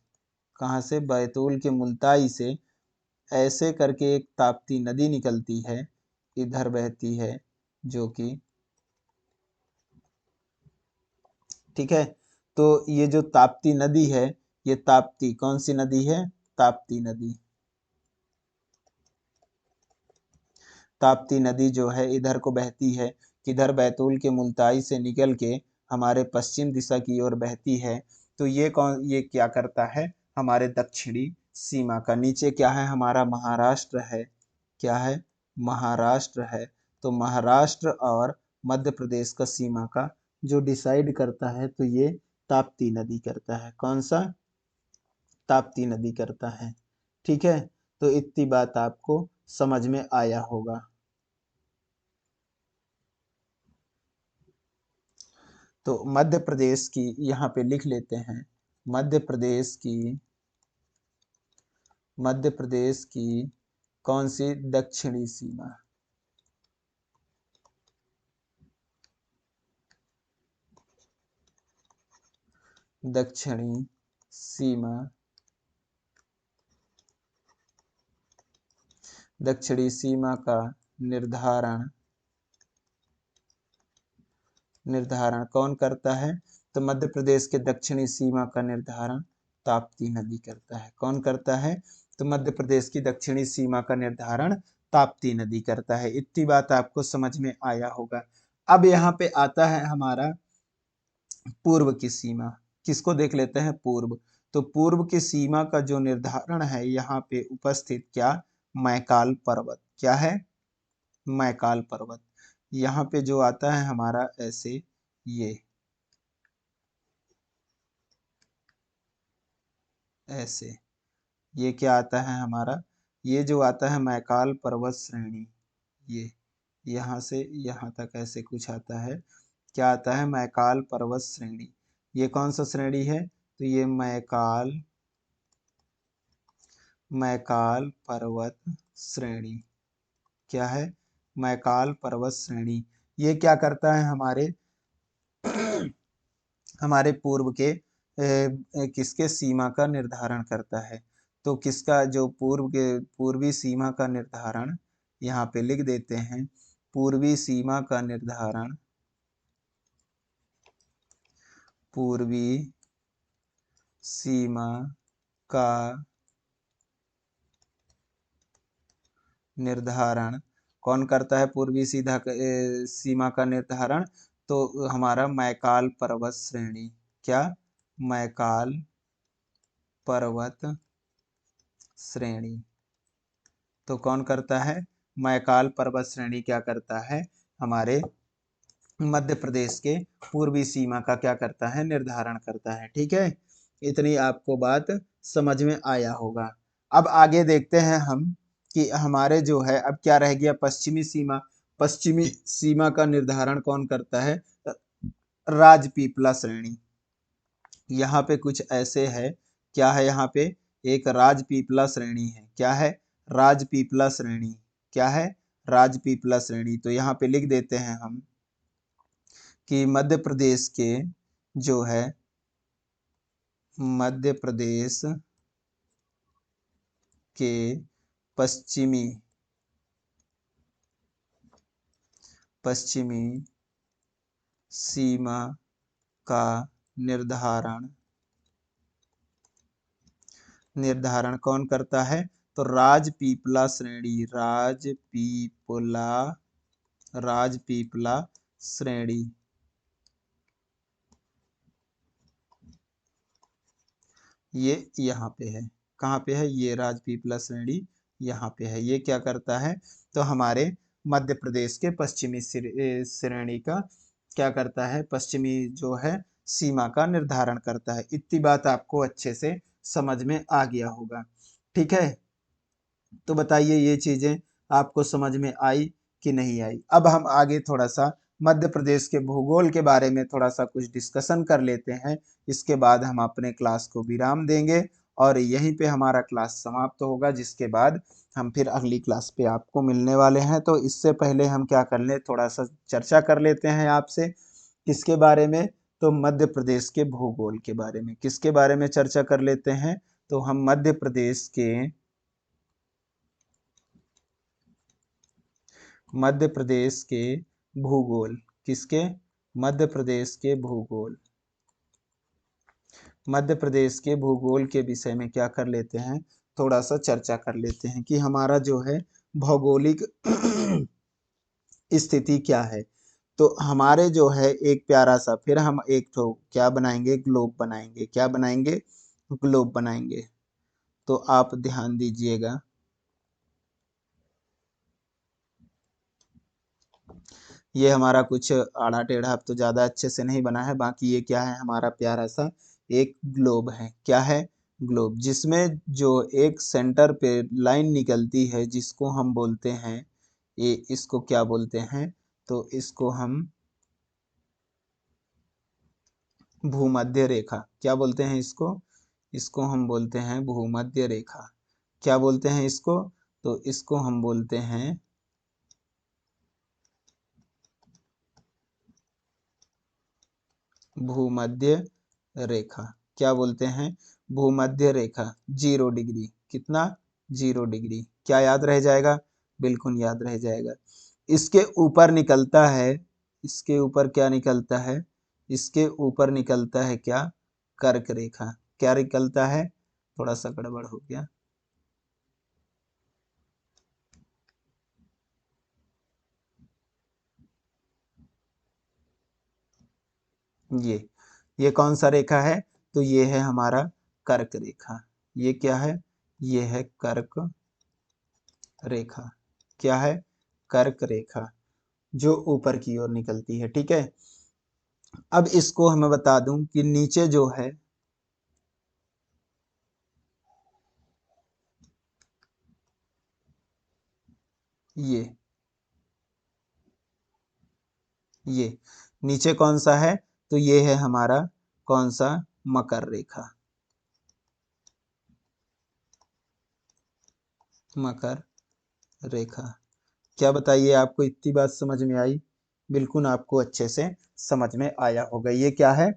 कहाँ से? बैतूल के मुल्ताई से ऐसे करके एक ताप्ती नदी निकलती है, इधर बहती है, जो कि, ठीक है, तो ये जो ताप्ती नदी है, ये ताप्ती कौन सी नदी है? ताप्ती नदी। ताप्ती नदी जो है इधर को बहती है, किधर? बैतूल के मुल्ताई से निकल के हमारे पश्चिम दिशा की ओर बहती है। तो ये क्या करता है? हमारे दक्षिणी सीमा का, नीचे क्या है? हमारा महाराष्ट्र है। क्या है? महाराष्ट्र है। तो महाराष्ट्र और मध्य प्रदेश का सीमा का जो डिसाइड करता है, तो ये ताप्ती नदी करता है। कौन सा? ताप्ती नदी करता है। ठीक है, तो इतनी बात आपको समझ में आया होगा। तो मध्य प्रदेश की यहाँ पे लिख लेते हैं, मध्य प्रदेश की कौन सी? दक्षिणी सीमा। दक्षिणी सीमा, दक्षिणी सीमा का निर्धारण कौन करता है? तो मध्य प्रदेश के दक्षिणी सीमा का निर्धारण ताप्ती नदी करता है। कौन करता है? तो मध्य प्रदेश की दक्षिणी सीमा का निर्धारण ताप्ती नदी करता है। इतनी बात आपको समझ में आया होगा। अब यहाँ पे आता है हमारा पूर्व की सीमा। किसको देख लेते हैं? पूर्व। तो पूर्व की सीमा का जो निर्धारण है, यहाँ पे उपस्थित क्या? मैकाल पर्वत। क्या है? मैकाल पर्वत। यहाँ पे जो आता है हमारा ऐसे, ये ऐसे, ये क्या आता है हमारा? ये जो आता है मैकाल पर्वत श्रेणी, ये यहाँ से यहाँ तक ऐसे कुछ आता है। क्या आता है? मैकाल पर्वत श्रेणी। ये कौन सा श्रेणी है? तो ये मैकाल पर्वत श्रेणी। क्या है? मैकाल पर्वत श्रेणी। ये क्या करता है? हमारे पूर्व के किसके सीमा का निर्धारण करता है? तो किसका? जो पूर्वी सीमा का निर्धारण यहाँ पे लिख देते हैं। पूर्वी सीमा का निर्धारण, पूर्वी सीमा का निर्धारण कौन करता है? पूर्वी सीमा का निर्धारण तो हमारा मैकाल पर्वत श्रेणी। क्या? मैकाल पर्वत श्रेणी। तो कौन करता है? मैकाल पर्वत श्रेणी क्या करता है? हमारे मध्य प्रदेश के पूर्वी सीमा का क्या करता है? निर्धारण करता है। ठीक है, इतनी आपको बात समझ में आया होगा। अब आगे देखते हैं हम कि हमारे जो है अब क्या रह गया? पश्चिमी सीमा। पश्चिमी सीमा का निर्धारण कौन करता है? राजपीपला श्रेणी। यहाँ पे कुछ ऐसे है, क्या है? यहाँ पे एक राजपीपला श्रेणी है। क्या है? राजपीपला श्रेणी। क्या है? राजपीपला श्रेणी। तो यहाँ पे लिख देते हैं हम कि मध्य प्रदेश के जो है मध्य प्रदेश के पश्चिमी सीमा का निर्धारण कौन करता है? तो राजपीपला श्रेणी, राजपीपला श्रेणी। ये यहाँ पे है। कहाँ पे है? ये राजपीपला श्रेणी यहाँ पे है। ये क्या करता है? तो हमारे मध्य प्रदेश के पश्चिमी श्रेणी का क्या करता है? पश्चिमी जो है सीमा का निर्धारण करता है। इतनी बात आपको अच्छे से समझ में आ गया होगा। ठीक है, तो बताइए ये चीजें आपको समझ में आई कि नहीं आई? अब हम आगे थोड़ा सा मध्य प्रदेश के भूगोल के बारे में थोड़ा सा कुछ डिस्कशन कर लेते हैं। इसके बाद हम अपने क्लास को विराम देंगे और यहीं पे हमारा क्लास समाप्त होगा, जिसके बाद हम फिर अगली क्लास पे आपको मिलने वाले हैं। तो इससे पहले हम क्या कर ले, थोड़ा सा चर्चा कर लेते हैं आपसे। किसके बारे में? तो मध्य प्रदेश के भूगोल के बारे में। किसके बारे में चर्चा कर लेते हैं? तो हम मध्य प्रदेश के भूगोल। किसके? मध्य प्रदेश के भूगोल। मध्य प्रदेश के भूगोल के विषय में क्या कर लेते हैं, थोड़ा सा चर्चा कर लेते हैं कि हमारा जो है भौगोलिक स्थिति क्या है। तो हमारे जो है एक प्यारा सा, फिर हम एक तो क्या बनाएंगे, ग्लोब बनाएंगे। क्या बनाएंगे? ग्लोब बनाएंगे। तो आप ध्यान दीजिएगा, ये हमारा कुछ आड़ा टेढ़ा अब तो ज्यादा अच्छे से नहीं बना है। बाकी ये क्या है, हमारा प्यारा सा एक ग्लोब है। क्या है? ग्लोब, जिसमें जो एक सेंटर पे लाइन निकलती है जिसको हम बोलते हैं, ये इसको क्या बोलते हैं? तो इसको हम भूमध्य रेखा। क्या बोलते हैं इसको? इसको हम बोलते हैं भूमध्य रेखा। क्या बोलते हैं इसको? तो इसको हम बोलते हैं भूमध्य रेखा। क्या बोलते हैं? भूमध्य रेखा। 0 डिग्री। कितना? 0 डिग्री। क्या याद रह जाएगा? बिल्कुल याद रह जाएगा। इसके ऊपर निकलता है, इसके ऊपर क्या निकलता है? इसके ऊपर निकलता है क्या? कर्क रेखा। क्या निकलता है? थोड़ा सा गड़बड़ हो गया। ये कौन सा रेखा है? तो ये है हमारा कर्क रेखा। ये क्या है? ये है कर्क रेखा। क्या है? कर्क रेखा, जो ऊपर की ओर निकलती है। ठीक है, अब इसको हमें बता दूं कि नीचे जो है ये ये नीचे कौन सा है? तो ये है हमारा कौन सा? मकर रेखा। मकर रेखा। क्या बताइए, आपको इतनी बात समझ में आई? बिल्कुल आपको अच्छे से समझ में आया होगा। ये क्या है?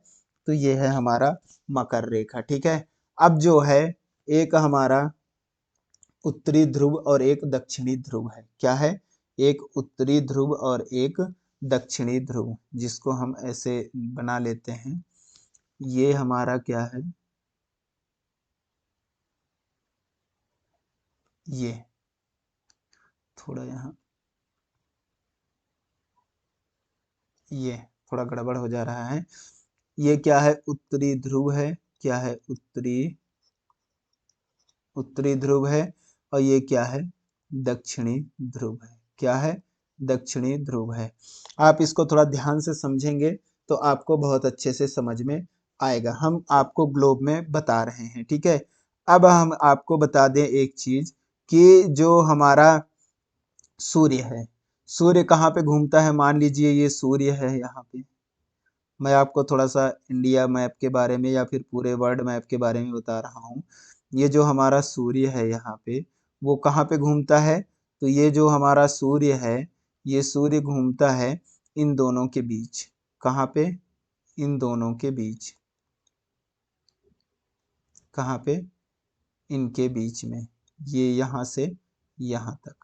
तो ये है हमारा मकर रेखा। ठीक है, अब जो है एक हमारा उत्तरी ध्रुव और एक दक्षिणी ध्रुव है। क्या है? एक उत्तरी ध्रुव और एक दक्षिणी ध्रुव, जिसको हम ऐसे बना लेते हैं। ये हमारा क्या है? ये थोड़ा यहाँ, ये थोड़ा गड़बड़ हो जा रहा है। ये क्या है? उत्तरी ध्रुव है। क्या है? उत्तरी ध्रुव है। और ये क्या है? दक्षिणी ध्रुव है। क्या है? दक्षिणी ध्रुव है। आप इसको थोड़ा ध्यान से समझेंगे तो आपको बहुत अच्छे से समझ में आएगा। हम आपको ग्लोब में बता रहे हैं। ठीक है, अब हम आपको बता दें एक चीज कि जो हमारा सूर्य है, सूर्य कहाँ पे घूमता है? मान लीजिए ये सूर्य है यहाँ पे। मैं आपको थोड़ा सा इंडिया मैप के बारे में या फिर पूरे वर्ल्ड मैप के बारे में बता रहा हूँ। ये जो हमारा सूर्य है यहाँ पे, वो कहाँ पे घूमता है? तो ये जो हमारा सूर्य है, ये सूर्य घूमता है इन दोनों के बीच। कहाँ पे? इन दोनों के बीच। कहाँ पे? इनके बीच में। ये यहाँ से यहाँ तक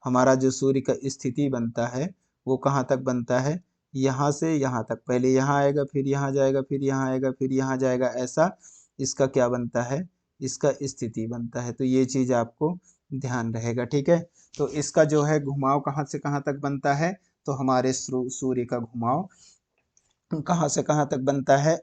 हमारा जो सूर्य का स्थिति बनता है वो कहाँ तक बनता है? यहाँ से यहाँ तक। पहले यहाँ आएगा, फिर यहाँ जाएगा, फिर यहाँ आएगा, फिर यहाँ जाएगा, ऐसा इसका क्या बनता है? इसका स्थिति बनता है। तो ये चीज आपको ध्यान रहेगा, ठीक है। तो इसका जो है घुमाव कहाँ से कहाँ तक बनता है? तो हमारे सूर्य का घुमाव कहाँ से कहाँ तक बनता है?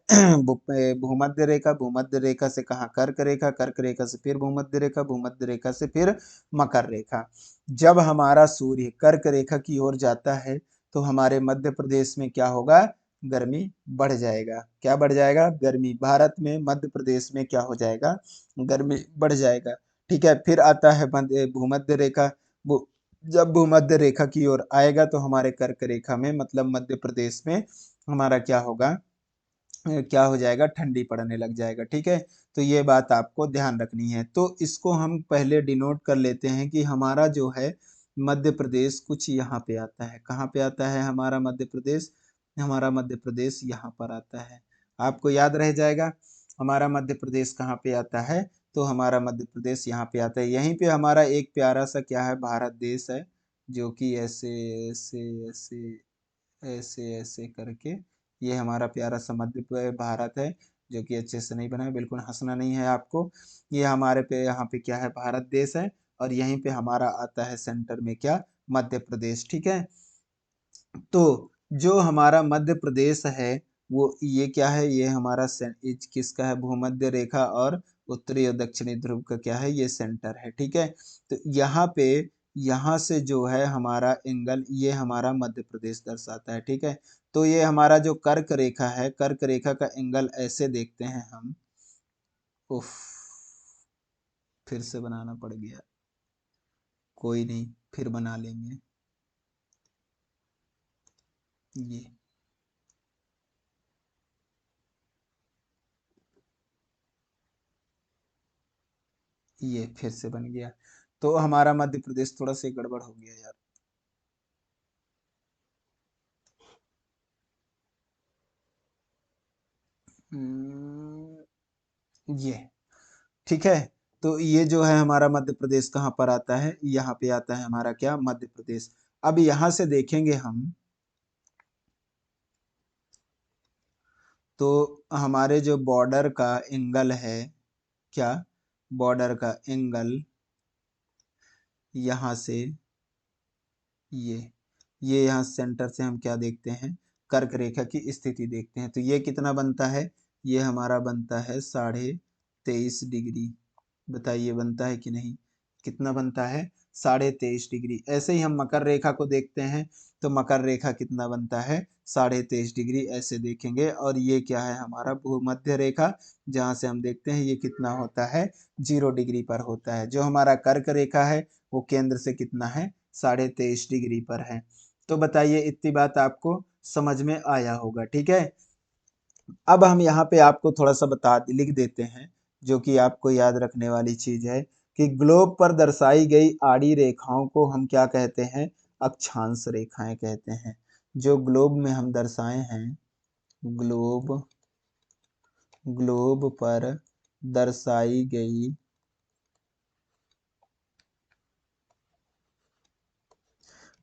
भूमध्य रेखा, भूमध्य रेखा से कहाँ? कर्क रेखा, कर्क रेखा से फिर भूमध्य रेखा, भूमध्य रेखा से फिर मकर रेखा। जब हमारा सूर्य कर्क रेखा की ओर जाता है तो हमारे मध्य प्रदेश में क्या होगा? गर्मी बढ़ जाएगा। क्या बढ़ जाएगा? गर्मी। भारत में मध्य प्रदेश में क्या हो जाएगा? गर्मी बढ़ जाएगा, ठीक है। फिर आता है भूमध्य रेखा। वो जब भूमध्य रेखा की ओर आएगा तो हमारे कर्क रेखा में मतलब मध्य प्रदेश में हमारा क्या होगा? क्या हो जाएगा? ठंडी पड़ने लग जाएगा, ठीक है। तो ये बात आपको ध्यान रखनी है। तो इसको हम पहले डिनोट कर लेते हैं कि हमारा जो है मध्य प्रदेश कुछ यहाँ पे आता है। कहाँ पे आता है हमारा मध्य प्रदेश? हमारा मध्य प्रदेश यहाँ पर आता है। आपको याद रह जाएगा हमारा मध्य प्रदेश कहाँ पे आता है? तो हमारा मध्य प्रदेश यहाँ पे आता है। यहीं पे हमारा एक प्यारा सा क्या है? भारत देश है, जो कि ऐसे ऐसे ऐसे ऐसे ऐसे करके ये हमारा प्यारा सा मध्य भारत है, जो कि अच्छे से नहीं बना है। बिल्कुल हंसना नहीं है आपको। ये हमारे पे यहाँ पे क्या है? भारत देश है। और यहीं पे हमारा आता है सेंटर में क्या? मध्य प्रदेश, ठीक है। तो जो हमारा मध्य प्रदेश है वो ये क्या है? ये हमारा किसका है? भूमध्य रेखा और उत्तरी और दक्षिणी ध्रुव का क्या है? ये सेंटर है, ठीक है। तो यहाँ पे यहाँ से जो है हमारा एंगल, ये हमारा मध्य प्रदेश दर्शाता है, ठीक है। तो ये हमारा जो कर्क रेखा है, कर्क रेखा का एंगल ऐसे देखते हैं हम। उफ, फिर से बनाना पड़ गया, कोई नहीं, फिर बना लेंगे। ये फिर से बन गया। तो हमारा मध्य प्रदेश थोड़ा सा गड़बड़ हो गया यार। ये ठीक है। तो ये जो है हमारा मध्य प्रदेश कहाँ पर आता है? यहाँ पे आता है हमारा क्या? मध्य प्रदेश। अब यहाँ से देखेंगे हम तो हमारे जो बॉर्डर का एंगल है, क्या? बॉर्डर का एंगल यहाँ से ये ये यहाँ सेंटर से हम क्या देखते हैं? कर्क रेखा की स्थिति देखते हैं। तो ये कितना बनता है? ये हमारा बनता है 23.5 डिग्री। बताइए बनता है कि नहीं? कितना बनता है? 23.5 डिग्री। ऐसे ही हम मकर रेखा को देखते हैं तो मकर रेखा कितना बनता है? 23.5 डिग्री। ऐसे देखेंगे। और ये क्या है? हमारा भूमध्य रेखा, जहाँ से हम देखते हैं ये कितना होता है? 0 डिग्री पर होता है। जो हमारा कर्क रेखा है वो केंद्र से कितना है? 23.5 डिग्री पर है। तो बताइए इतनी बात आपको समझ में आया होगा, ठीक है। अब हम यहाँ पे आपको थोड़ा सा लिख देते हैं, जो कि आपको याद रखने वाली चीज है कि ग्लोब पर दर्शाई गई आड़ी रेखाओं को हम क्या कहते हैं? अक्षांश रेखाएं कहते हैं। जो ग्लोब में हम दर्शाए हैं, ग्लोब ग्लोब पर दर्शाई गई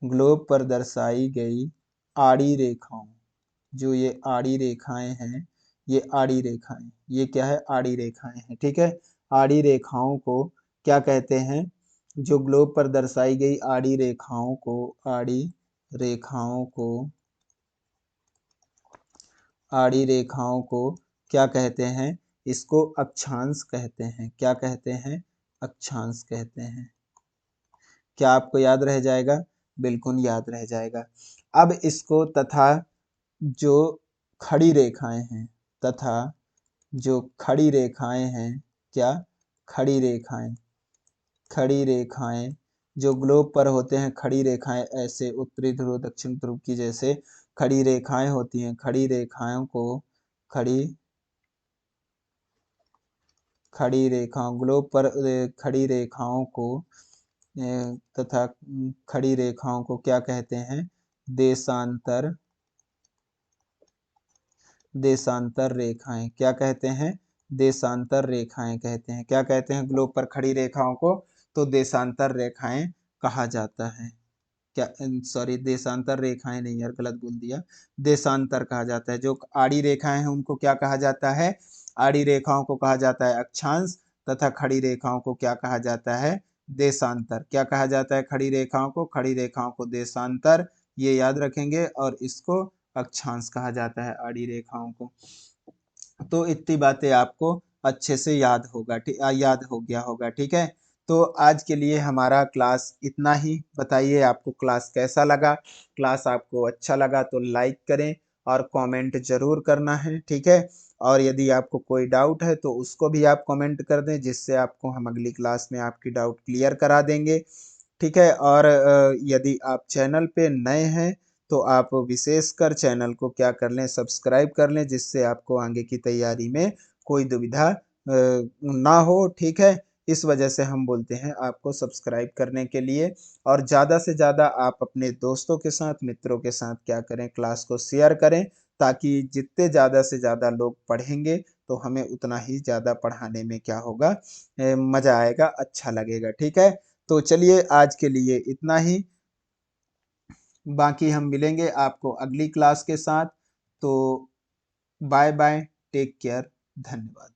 ग्लोब पर दर्शाई गई आड़ी रेखाओं, जो ये आड़ी रेखाएं हैं, ये आड़ी रेखाएं, ये क्या है? आड़ी रेखाएं हैं, ठीक है। आड़ी रेखाओं को क्या कहते हैं? जो ग्लोब पर दर्शाई गई आड़ी रेखाओं को आड़ी रेखाओं को आड़ी रेखाओं को क्या कहते हैं? इसको अक्षांश कहते हैं। क्या कहते हैं? अक्षांश कहते हैं। क्या आपको याद रह जाएगा? बिल्कुल याद रह जाएगा। अब इसको तथा जो खड़ी रेखाएं हैं, तथा जो खड़ी रेखाएं हैं, क्या? खड़ी रेखाएं, खड़ी रेखाएं जो ग्लोब पर होते हैं, खड़ी रेखाएं ऐसे उत्तरी ध्रुव दक्षिण ध्रुव की जैसे खड़ी रेखाएं होती हैं। खड़ी रेखाओं को खड़ी खड़ी रेखाओं ग्लोब पर खड़ी रेखाओं को तथा खड़ी रेखाओं को क्या कहते हैं? देशांतर देशांतर रेखाएं। क्या कहते हैं? देशांतर रेखाएं कहते हैं। क्या कहते हैं ग्लोब पर खड़ी रेखाओं को? तो देशांतर रेखाएं कहा जाता है। क्या, सॉरी, देशांतर रेखाएं नहीं यार, गलत बोल दिया। देशांतर कहा जाता है। जो आड़ी रेखाएं हैं उनको क्या कहा जाता है? आड़ी रेखाओं को कहा जाता है अक्षांश, तथा खड़ी रेखाओं को क्या कहा जाता है? देशांतर। क्या कहा जाता है खड़ी रेखाओं को? खड़ी रेखाओं को देशांतर, ये याद रखेंगे, और इसको अक्षांश कहा जाता है आड़ी रेखाओं को। तो इतनी बातें आपको अच्छे से याद होगा, याद हो गया होगा, ठीक है। तो आज के लिए हमारा क्लास इतना ही। बताइए आपको क्लास कैसा लगा? क्लास आपको अच्छा लगा तो लाइक करें और कमेंट जरूर करना है, ठीक है। और यदि आपको कोई डाउट है तो उसको भी आप कमेंट कर दें, जिससे आपको हम अगली क्लास में आपकी डाउट क्लियर करा देंगे, ठीक है। और यदि आप चैनल पे नए हैं तो आप विशेषकर चैनल को क्या कर लें? सब्सक्राइब कर लें, जिससे आपको आगे की तैयारी में कोई दुविधा ना हो, ठीक है। इस वजह से हम बोलते हैं आपको सब्सक्राइब करने के लिए। और ज़्यादा से ज़्यादा आप अपने दोस्तों के साथ, मित्रों के साथ क्या करें? क्लास को शेयर करें, ताकि जितने ज़्यादा से ज़्यादा लोग पढ़ेंगे तो हमें उतना ही ज़्यादा पढ़ाने में क्या होगा? मज़ा आएगा, अच्छा लगेगा, ठीक है। तो चलिए आज के लिए इतना ही। बाकी हम मिलेंगे आपको अगली क्लास के साथ। तो बाय बाय, टेक केयर, धन्यवाद।